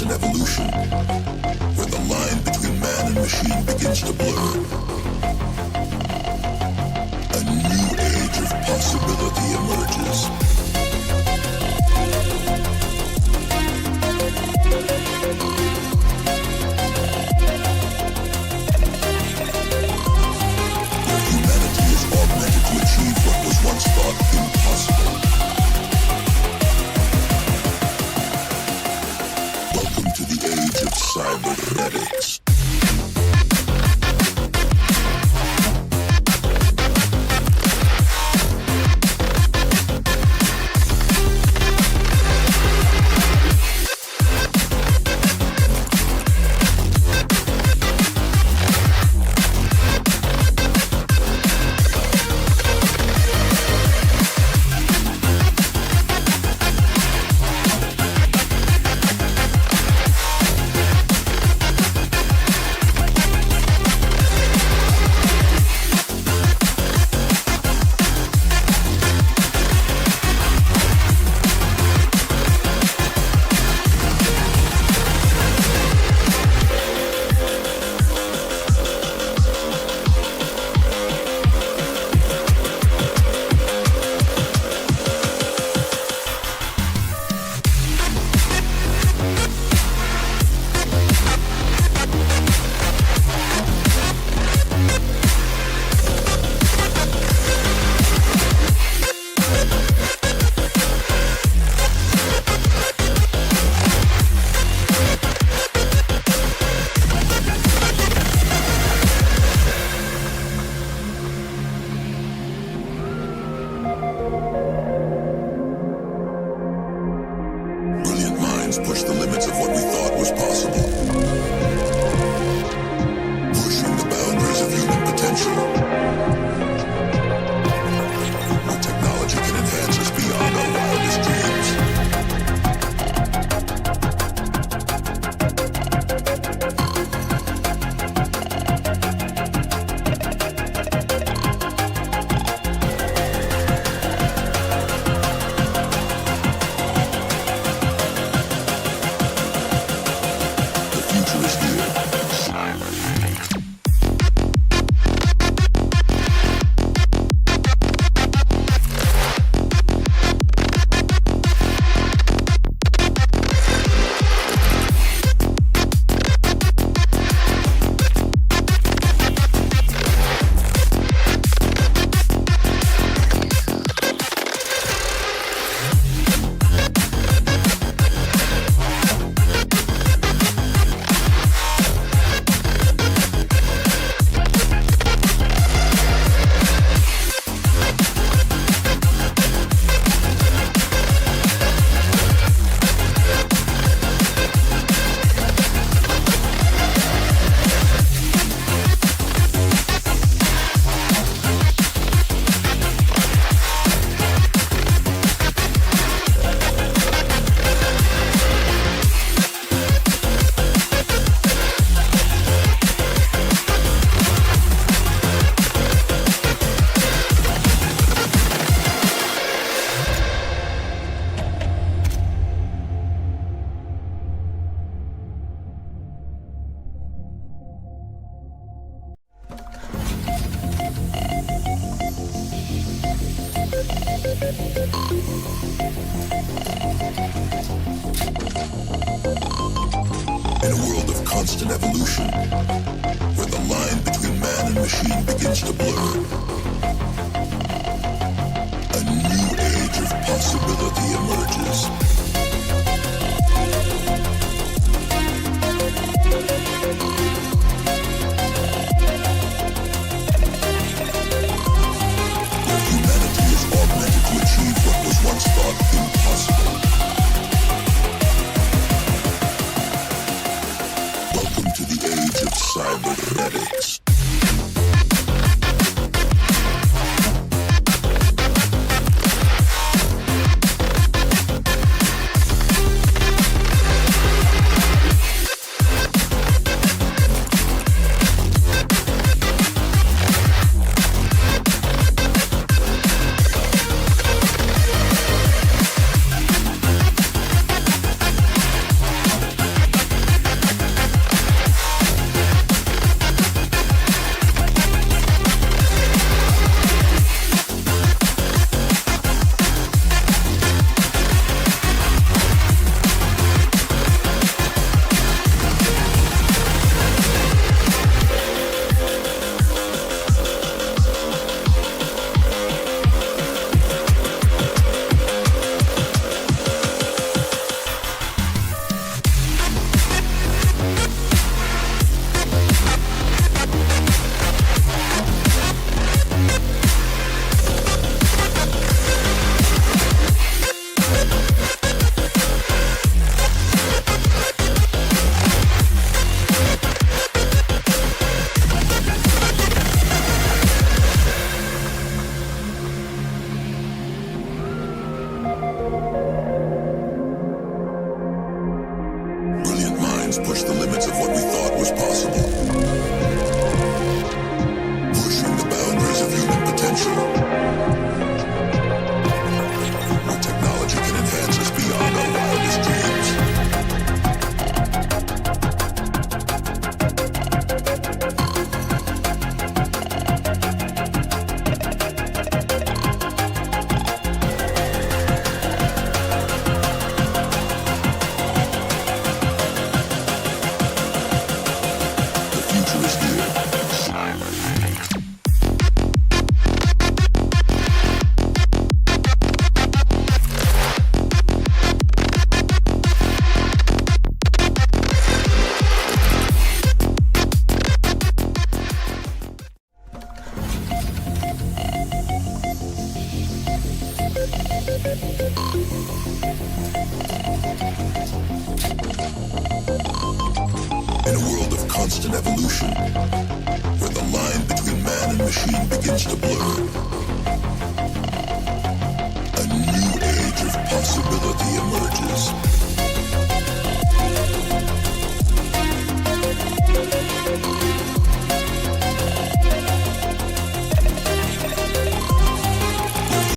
constant evolution, where the line between man and machine begins to blur. A new age of possibility emerges. Where humanity is augmented to achieve what was once thought impossible. Welcome to the age of cybernetics. Push the limits of what we thought was possible. Pushing the boundaries of human potential. Where technology can enhance us beyond our wildest dreams. In a world of constant evolution, where the line between man and machine begins to blur, a new age of possibility emerges. Where humanity is augmented to achieve what was once thought impossible. Welcome to the age of cybernetics. was possible, pushing the boundaries of human potential. Where technology can enhance us beyond our wildest dreams. The future is here. In a world of constant evolution, where the line between man and machine begins to blur, a new age of possibility emerges.